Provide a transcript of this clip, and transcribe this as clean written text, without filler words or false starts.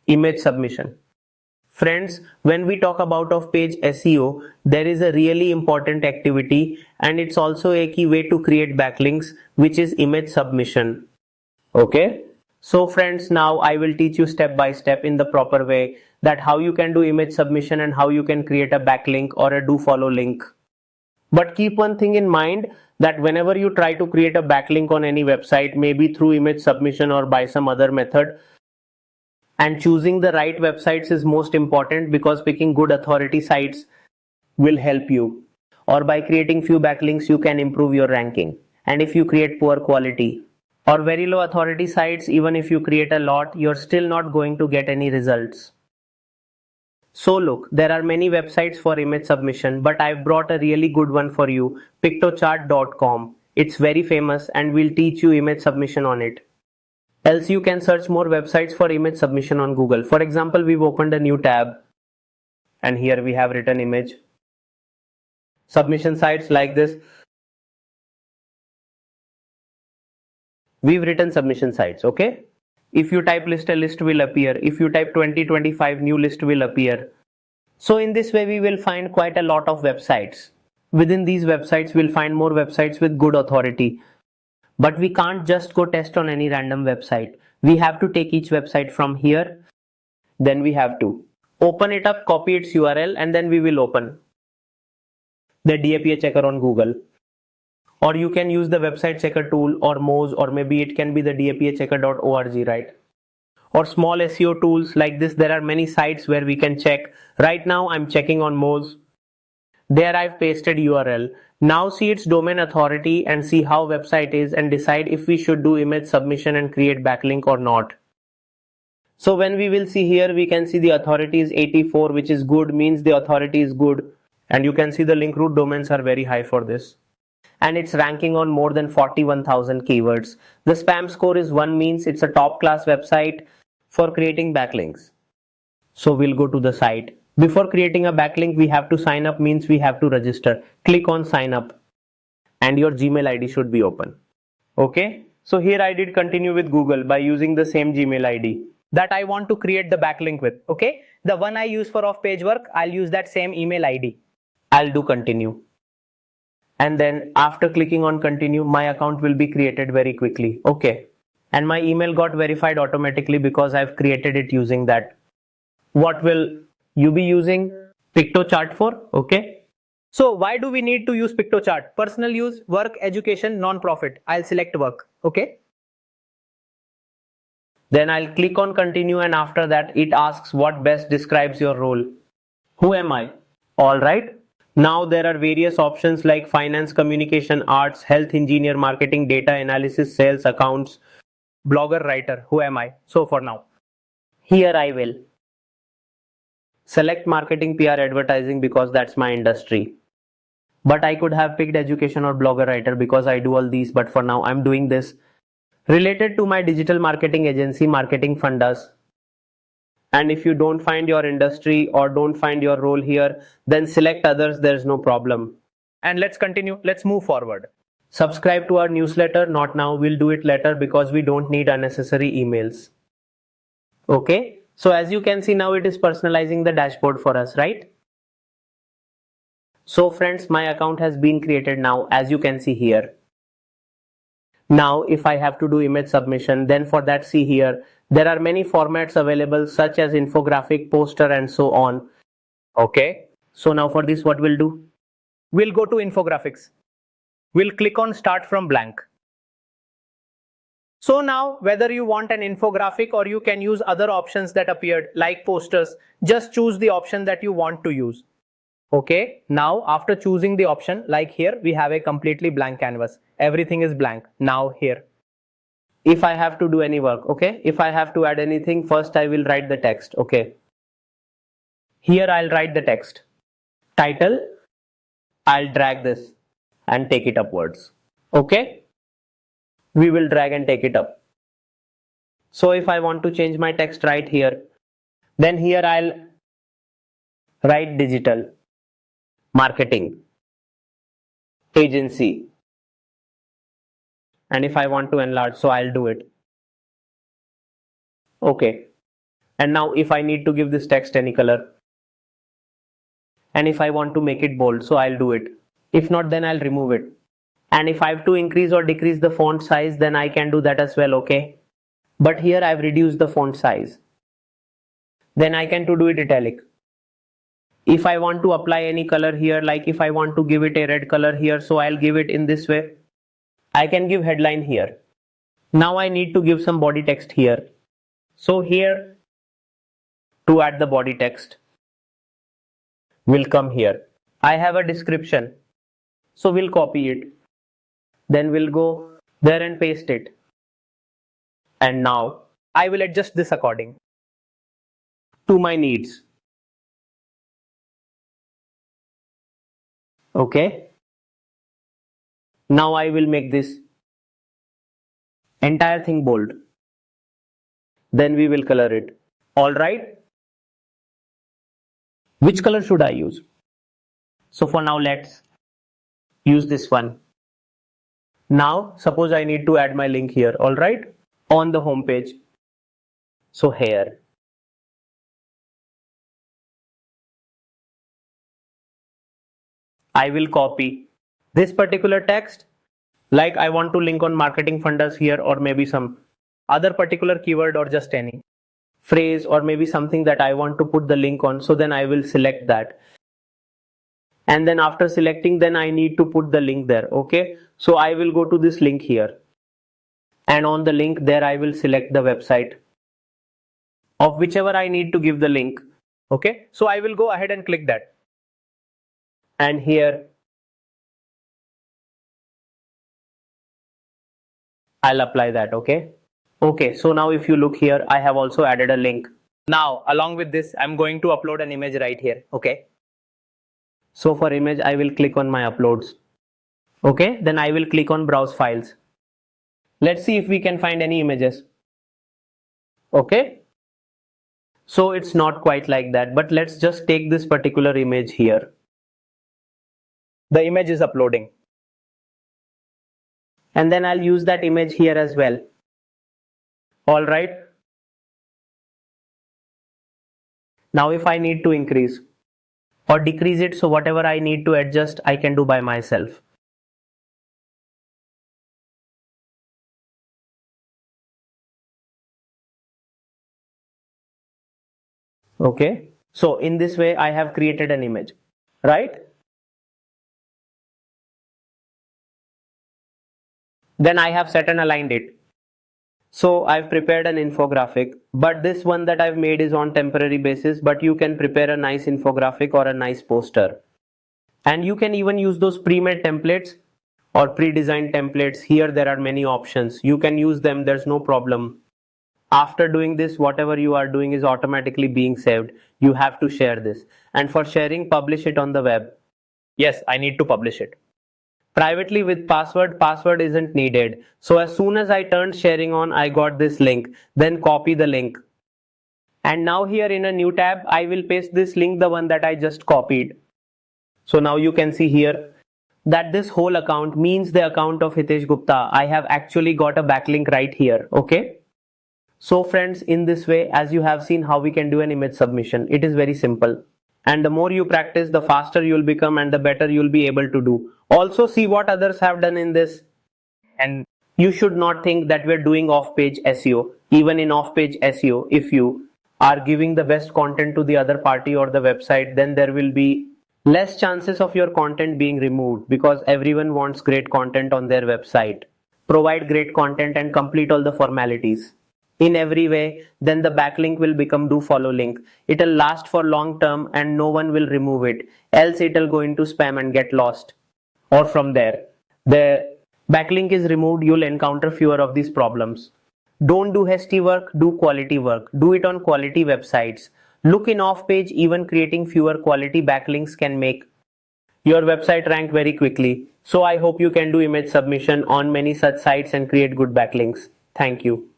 Image submission. Friends, when we talk about off-page SEO, there is a really important activity and it's also a key way to create backlinks, which is image submission. Okay? So friends, now I will teach you step by step in the proper way that how you can do image submission and how you can create a backlink or a do follow link. But keep one thing in mind that whenever you try to create a backlink on any website, maybe through image submission or by some other method, and choosing the right websites is most important because picking good authority sites will help you. Or by creating few backlinks, you can improve your ranking. And if you create poor quality or very low authority sites, even if you create a lot, you're still not going to get any results. So look, there are many websites for image submission, but I've brought a really good one for you, pictochart.com. It's very famous and we'll teach you image submission on it. Else you can search more websites for image submission on Google. For example, we've opened a new tab and here we have written image submission sites like this. We've written submission sites, okay? If you type list, a list will appear. If you type 2025, new list will appear. So in this way, we will find quite a lot of websites. Within these websites, we'll find more websites with good authority. But we can't just go test on any random website. We have to take each website from here. Then we have to open it up, copy its URL, and then we will open the DAPA checker on Google. Or you can use the website checker tool or Moz, or maybe it can be the dapachecker.org, right? Or small SEO tools like this. There are many sites where we can check. Right now I'm checking on Moz. There I've pasted URL. Now see its domain authority and see how website is and decide if we should do image submission and create backlink or not. So when we will see here, we can see the authority is 84, which is good, means the authority is good. And you can see the link root domains are very high for this. And it's ranking on more than 41,000 keywords. The spam score is 1, means it's a top class website for creating backlinks. So we'll go to the site. Before creating a backlink, we have to sign up, means we have to register. Click on sign up and your Gmail ID should be open. Okay. So here I did continue with Google by using the same Gmail ID that I want to create the backlink with. Okay. The one I use for off-page work, I'll use that same email ID. I'll do continue. And then after clicking on continue, my account will be created very quickly. Okay. And my email got verified automatically because I've created it using that. What will you be using Pictochart for? Okay. So why do we need to use Pictochart? Personal use, work, education, non-profit. I'll select work. Okay. Then I'll click on continue and after that it asks what best describes your role. Who am I? Alright. Now there are various options like finance, communication, arts, health, engineer, marketing, data analysis, sales, accounts, blogger, writer. Who am I? So for now, here I will select marketing, PR, advertising because that's my industry. But I could have picked education or blogger, writer because I do all these, but for now I'm doing this. Related to my digital marketing agency, Marketing Fundas. And if you don't find your industry or don't find your role here, then select others, there's no problem. And let's continue, let's move forward. Subscribe to our newsletter, not now, we'll do it later because we don't need unnecessary emails. Okay, so as you can see now it is personalizing the dashboard for us, right? So friends, my account has been created now, as you can see here. Now if I have to do image submission, then for that see here, there are many formats available such as infographic, poster and so on. Okay, so now for this what we'll do? We'll go to infographics. We'll click on start from blank. So now whether you want an infographic or you can use other options that appeared like posters, just choose the option that you want to use. Okay, now after choosing the option, like here we have a completely blank canvas. Everything is blank. Now here, if I have to do any work, okay, if I have to add anything, first I will write the text. Okay, here I'll write the text. Title, I'll drag this and take it upwards. Okay, we will drag and take it up. So if I want to change my text right here, then here I'll write digital marketing agency, and if I want to enlarge, so I'll do it. Okay, And now if I need to give this text any color, and if I want to make it bold, so I'll do it. If not, then I'll remove it. And if I have to increase or decrease the font size, then I can do that as well, okay? But here I've reduced the font size. Then I can do it italic. If I want to apply any color here, like if I want to give it a red color here, so I'll give it in this way. I can give headline here. Now I need to give some body text here. So here, to add the body text, we'll come here. I have a description, so we'll copy it. Then we'll go there and paste it. And now I will adjust this according to my needs. Okay. Now I will make this entire thing bold. Then we will color it. Alright. Which color should I use? So for now, let's use this one. Now, suppose I need to add my link here, alright, on the home page. So here. I will copy this particular text, like I want to link on Marketing Fundas here, or maybe some other particular keyword or just any phrase, or maybe something that I want to put the link on. So then I will select that. And then after selecting, then I need to put the link there. Okay. So I will go to this link here. And on the link there, I will select the website of whichever I need to give the link. Okay. So I will go ahead and click that. And here I'll apply that. Okay. Okay. So now if you look here, I have also added a link. Now, along with this, I'm going to upload an image right here. Okay. So for image, I will click on my uploads. Okay. Then I will click on browse files. Let's see if we can find any images. Okay. So it's not quite like that, but let's just take this particular image here. The image is uploading. And then I'll use that image here as well. All right. Now if I need to increase or decrease it, so whatever I need to adjust, I can do by myself. Okay. So in this way, I have created an image, right? Then I have set and aligned it. So I've prepared an infographic, but this one that I've made is on temporary basis, but you can prepare a nice infographic or a nice poster. And you can even use those pre-made templates or pre-designed templates. Here there are many options. You can use them, there's no problem. After doing this, whatever you are doing is automatically being saved. You have to share this. And for sharing, publish it on the web. Yes, I need to publish it. Privately with password isn't needed. So as soon as I turned sharing on, I got this link. Then copy the link. And now here in a new tab, I will paste this link, the one that I just copied. So now you can see here that this whole account means the account of Hitesh Gupta. I have actually got a backlink right here. Okay. So friends, in this way, as you have seen how we can do an image submission, it is very simple. And the more you practice, the faster you'll become and the better you'll be able to do. Also see what others have done in this. And you should not think that we're doing off-page SEO. Even in off-page SEO, if you are giving the best content to the other party or the website, then there will be less chances of your content being removed, because everyone wants great content on their website. Provide great content and complete all the formalities in every way, then the backlink will become do follow link. It will last for long term and no one will remove it, else it will go into spam and get lost. Or from there, the backlink is removed, you'll encounter fewer of these problems. Don't do hasty work, do quality work. Do it on quality websites. Look in off page, even creating fewer quality backlinks can make your website rank very quickly. So I hope you can do image submission on many such sites and create good backlinks. Thank you.